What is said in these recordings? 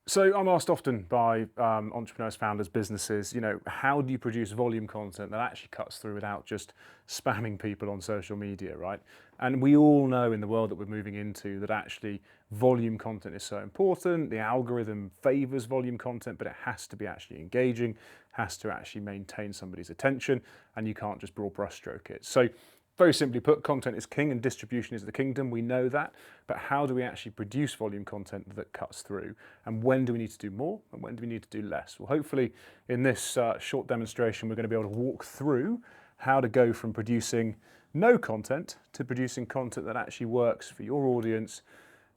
So I'm asked often by entrepreneurs, founders, businesses, how do you produce volume content that actually cuts through without just spamming people on social media, right? And we all know in the world that we're moving into that actually volume content is so important. The algorithm favors volume content, but it has to be actually engaging, has to actually maintain somebody's attention, and you can't just broad brushstroke it. So very simply put, content is king and distribution is the kingdom. We know that, but how do we actually produce volume content that cuts through? And when do we need to do more and when do we need to do less? Well, hopefully in this short demonstration, we're going to be able to walk through how to go from producing no content to producing content that actually works for your audience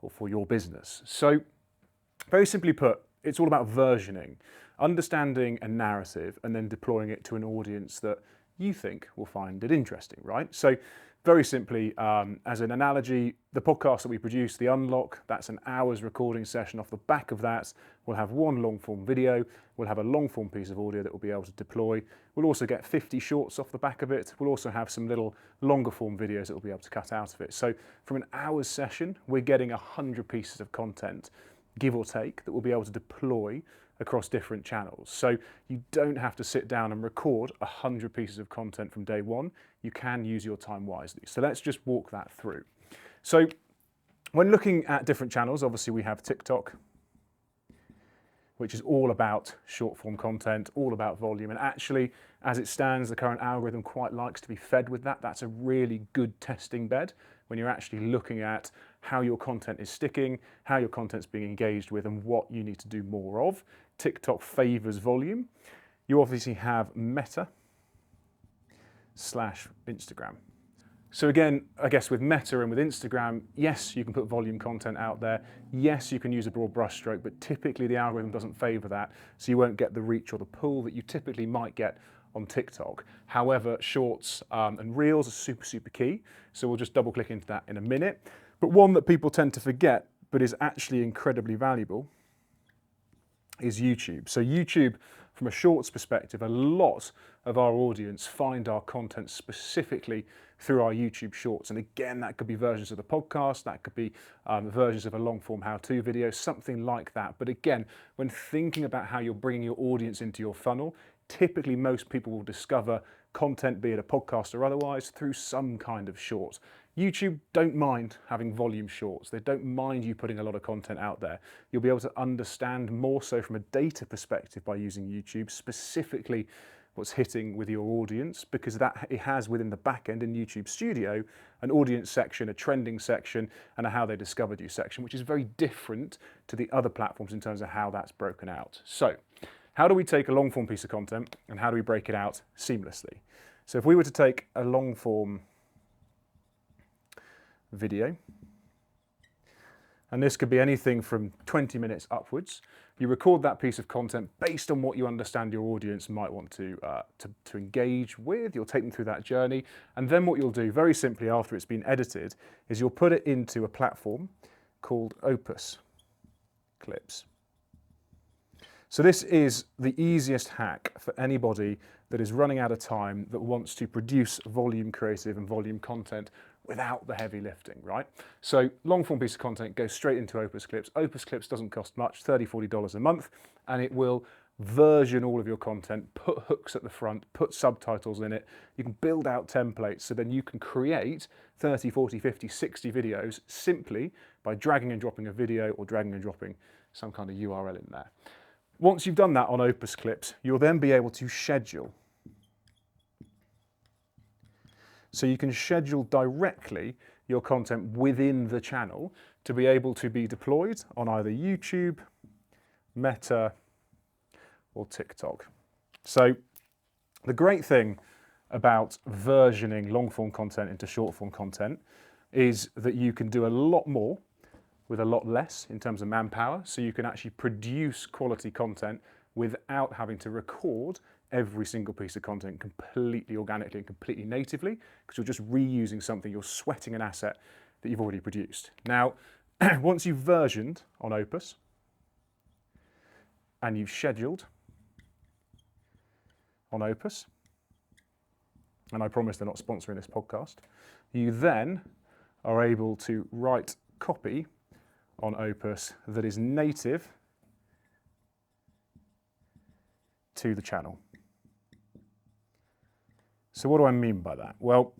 or for your business. So very simply put, it's all about versioning, understanding a narrative and then deploying it to an audience that you think will find it interesting, right? So very simply, as an analogy, the podcast that we produce, The Unlock, that's an hour's recording session. Off the back of that, we'll have one long form video, we'll have a long form piece of audio that we'll be able to deploy. We'll also get 50 shorts off the back of it. We'll also have some little longer form videos that we'll be able to cut out of it. So from an hour's session, we're getting 100 pieces of content, give or take, that we'll be able to deploy across different channels. So you don't have to sit down and record 100 pieces of content from day one. You can use your time wisely. So let's just walk that through. So when looking at different channels, obviously we have TikTok, which is all about short form content, all about volume. And actually, as it stands, the current algorithm quite likes to be fed with that. That's a really good testing bed when you're actually looking at how your content is sticking, how your content's being engaged with, and what you need to do more of. TikTok favors volume. You obviously have Meta / Instagram. So again, I guess with Meta and with Instagram, yes, you can put volume content out there. Yes, you can use a broad brushstroke, but typically the algorithm doesn't favor that, so you won't get the reach or the pull that you typically might get on TikTok. However, shorts and reels are super, super key. So we'll just double click into that in a minute. But one that people tend to forget, but is actually incredibly valuable, is YouTube. So YouTube, from a shorts perspective, a lot of our audience find our content specifically through our YouTube shorts. And again, that could be versions of the podcast, that could be versions of a long form how-to video, something like that. But again, when thinking about how you're bringing your audience into your funnel, typically most people will discover content, be it a podcast or otherwise, through some kind of short. YouTube don't mind having volume shorts. They don't mind you putting a lot of content out there. You'll be able to understand more so from a data perspective by using YouTube, specifically what's hitting with your audience, because that it has within the back end in YouTube Studio an audience section, a trending section, and a how they discovered you section, which is very different to the other platforms in terms of how that's broken out. So how do we take a long form piece of content and how do we break it out seamlessly? So if we were to take a long form video, and this could be anything from 20 minutes upwards, you record that piece of content based on what you understand your audience might want to engage with. You'll take them through that journey, and then what you'll do very simply after it's been edited is you'll put it into a platform called Opus Clips. So this is the easiest hack for anybody that is running out of time that wants to produce volume creative and volume content without the heavy lifting, right? So long form piece of content goes straight into Opus Clips. Opus Clips doesn't cost much, $30, $40 a month, and it will version all of your content, put hooks at the front, put subtitles in it. You can build out templates so then you can create 30, 40, 50, 60 videos simply by dragging and dropping a video or dragging and dropping some kind of URL in there. Once you've done that on Opus Clips, you'll then be able to schedule. So you can schedule directly your content within the channel to be able to be deployed on either YouTube, Meta, or TikTok. So the great thing about versioning long form content into short form content is that you can do a lot more with a lot less in terms of manpower. So you can actually produce quality content without having to record every single piece of content completely organically and completely natively, because you're just reusing something, you're sweating an asset that you've already produced. Now, once you've versioned on Opus and you've scheduled on Opus, and I promise they're not sponsoring this podcast, you then are able to write copy on Opus that is native to the channel. So what do I mean by that? Well,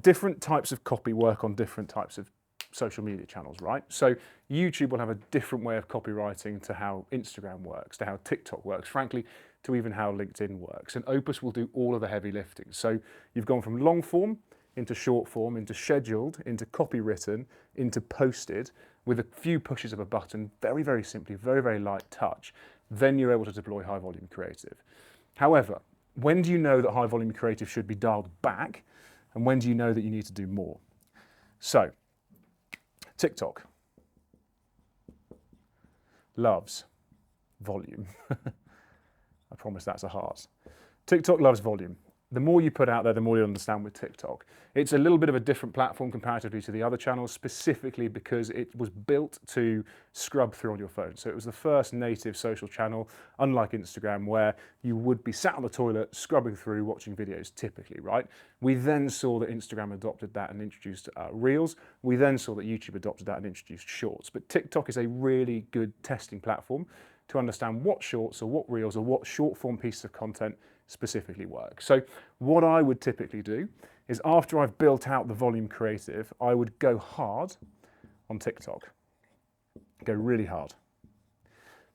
different types of copy work on different types of social media channels, right? So YouTube will have a different way of copywriting to how Instagram works, to how TikTok works, frankly, to even how LinkedIn works. And Opus will do all of the heavy lifting. So you've gone from long form into short form, into scheduled, into copywritten, into posted, with a few pushes of a button, very, very simply, very, very light touch. Then you're able to deploy high volume creative. However, when do you know that high volume creative should be dialed back? And when do you know that you need to do more? So, TikTok loves volume. I promise that's a heart. TikTok loves volume. The more you put out there, the more you'll understand with TikTok. It's a little bit of a different platform comparatively to the other channels, specifically because it was built to scrub through on your phone. So it was the first native social channel, unlike Instagram, where you would be sat on the toilet, scrubbing through, watching videos typically, right? We then saw that Instagram adopted that and introduced Reels. We then saw that YouTube adopted that and introduced Shorts. But TikTok is a really good testing platform to understand what Shorts or what Reels or what short form pieces of content specifically work. So what I would typically do is after I've built out the volume creative, I would go hard on TikTok. Go really hard.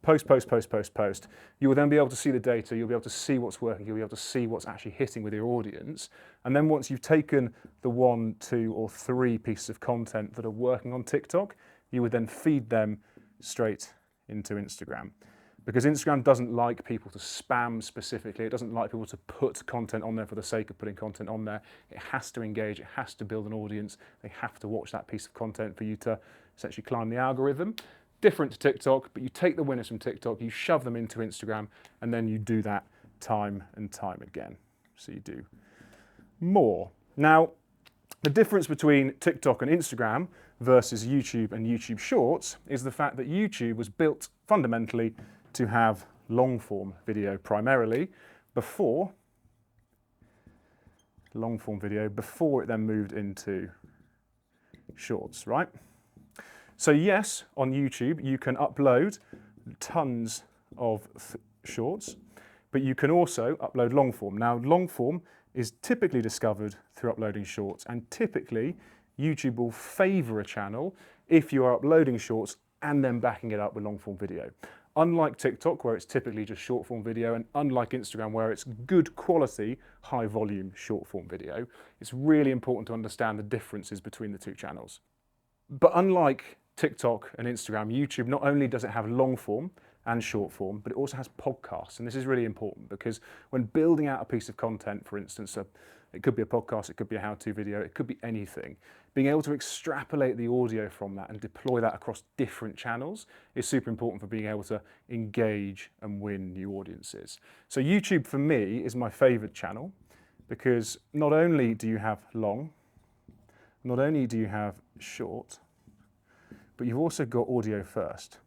Post, post, post, post, post. You will then be able to see the data, you'll be able to see what's working, you'll be able to see what's actually hitting with your audience. And then once you've taken the 1, 2, or 3 pieces of content that are working on TikTok, you would then feed them straight into Instagram. Because Instagram doesn't like people to spam specifically. It doesn't like people to put content on there for the sake of putting content on there. It has to engage, it has to build an audience. They have to watch that piece of content for you to essentially climb the algorithm. Different to TikTok, but you take the winners from TikTok, you shove them into Instagram, and then you do that time and time again. So you do more. Now, the difference between TikTok and Instagram versus YouTube and YouTube Shorts is the fact that YouTube was built fundamentally to have long form video primarily before it then moved into Shorts, right? So yes, on YouTube you can upload tons of shorts, but you can also upload long form. Now long form is typically discovered through uploading shorts, and typically YouTube will favor a channel if you are uploading shorts and then backing it up with long form video. Unlike TikTok, where it's typically just short form video, and unlike Instagram, where it's good quality, high volume short form video, it's really important to understand the differences between the two channels. But unlike TikTok and Instagram, YouTube not only does it have long form and short form, but it also has podcasts. And this is really important because when building out a piece of content, for instance, it could be a podcast, it could be a how-to video, it could be anything. Being able to extrapolate the audio from that and deploy that across different channels is super important for being able to engage and win new audiences. So YouTube for me is my favorite channel because not only do you have long, not only do you have short, but you've also got audio first,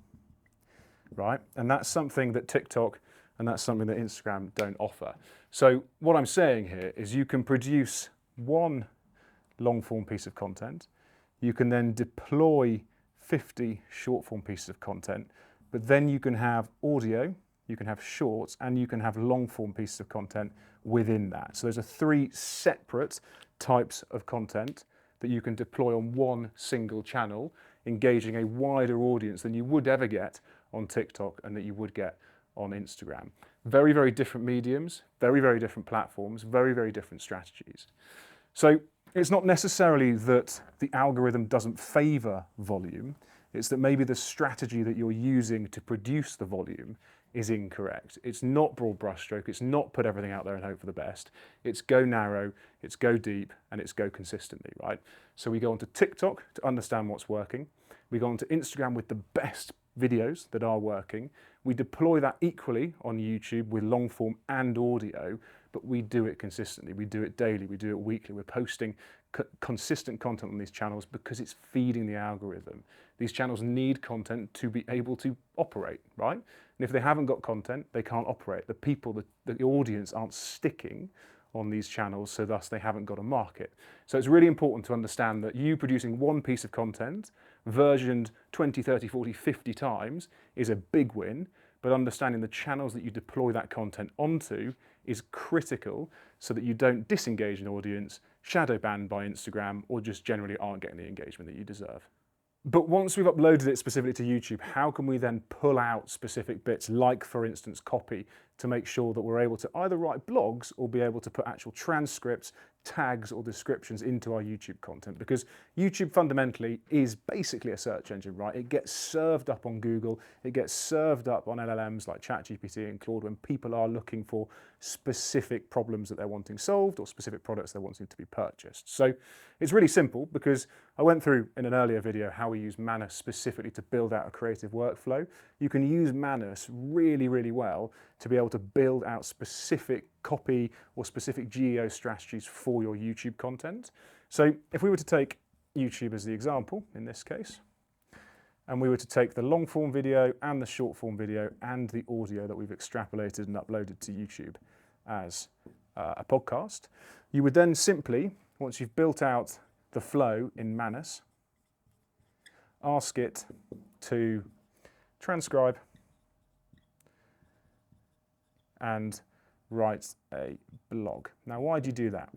right? And that's something that TikTok and that's something that Instagram don't offer. So what I'm saying here is you can produce one long form piece of content, you can then deploy 50 short form pieces of content, but then you can have audio, you can have shorts, and you can have long form pieces of content within that. So those are 3 separate types of content that you can deploy on one single channel, engaging a wider audience than you would ever get on TikTok and that you would get on Instagram. Very, very different mediums, very, very different platforms, very, very different strategies. So it's not necessarily that the algorithm doesn't favor volume, it's that maybe the strategy that you're using to produce the volume is incorrect. It's not broad brushstroke, it's not put everything out there and hope for the best. It's go narrow, it's go deep, and it's go consistently, right? So we go onto TikTok to understand what's working. We go onto Instagram with the best videos that are working. We deploy that equally on YouTube with long form and audio, but we do it consistently. We do it daily, we do it weekly. We're posting consistent content on these channels because it's feeding the algorithm. These channels need content to be able to operate, right? And if they haven't got content, they can't operate. The people, the audience aren't sticking on these channels, so thus they haven't got a market. So it's really important to understand that you producing one piece of content, versioned 20, 30, 40, 50 times, is a big win, but understanding the channels that you deploy that content onto is critical so that you don't disengage an audience, shadow banned by Instagram, or just generally aren't getting the engagement that you deserve. But once we've uploaded it specifically to YouTube, how can we then pull out specific bits, like for instance copy, to make sure that we're able to either write blogs or be able to put actual transcripts, tags or descriptions into our YouTube content? Because YouTube fundamentally is basically a search engine, right? It gets served up on Google, it gets served up on LLMs like ChatGPT and Claude when people are looking for specific problems that they're wanting solved or specific products they're wanting to be purchased. So it's really simple, because I went through in an earlier video how we use Manus specifically to build out a creative workflow. You can use Manus really, really well to be able to build out specific copy or specific GEO strategies for your YouTube content. So if we were to take YouTube as the example in this case, and we were to take the long form video and the short form video and the audio that we've extrapolated and uploaded to YouTube as a podcast, you would then simply, once you've built out the flow in Manus, ask it to transcribe and write a blog. Now, why do you do that?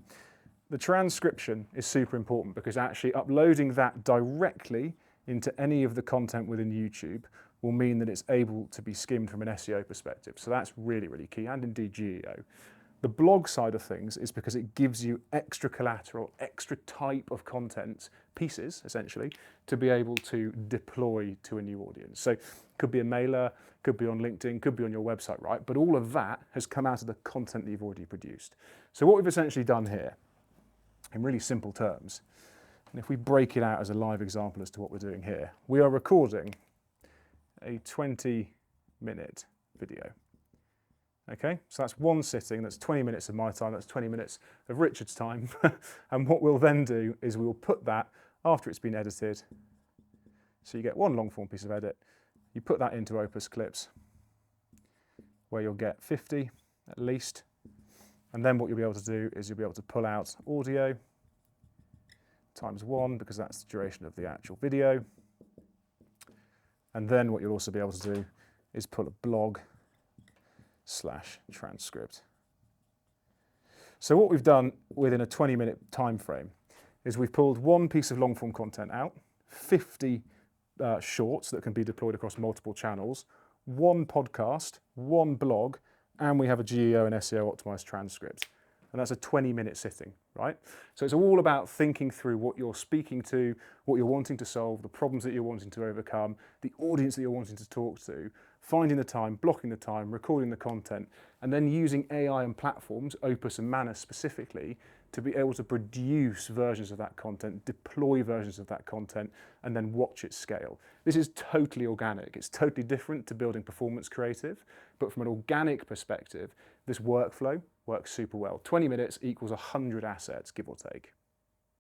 The transcription is super important, because actually uploading that directly into any of the content within YouTube will mean that it's able to be skimmed from an SEO perspective. So that's really, really key, and indeed GEO. The blog side of things is because it gives you extra collateral, extra type of content, pieces essentially, to be able to deploy to a new audience. So it could be a mailer, could be on LinkedIn, could be on your website, right? But all of that has come out of the content that you've already produced. So what we've essentially done here, in really simple terms, and if we break it out as a live example as to what we're doing here, we are recording a 20-minute video. Okay, so that's one sitting, that's 20 minutes of my time, that's 20 minutes of Richard's time. And what we'll then do is we will put that after it's been edited. So you get one long form piece of edit, you put that into Opus Clips, where you'll get 50 at least. And then what you'll be able to do is you'll be able to pull out audio times 1, because that's the duration of the actual video. And then what you'll also be able to do is pull a blog / transcript. So what we've done within a 20-minute time frame is we've pulled one piece of long form content out, 50 shorts that can be deployed across multiple channels, one podcast, one blog, and we have a GEO and SEO optimized transcript. And that's a 20-minute sitting, right? So it's all about thinking through what you're speaking to, what you're wanting to solve, the problems that you're wanting to overcome, the audience that you're wanting to talk to, finding the time, blocking the time, recording the content, and then using AI and platforms, Opus and Manus specifically, to be able to produce versions of that content, deploy versions of that content, and then watch it scale. This is totally organic. It's totally different to building performance creative, but from an organic perspective, this workflow works super well. 20 minutes equals 100 assets, give or take.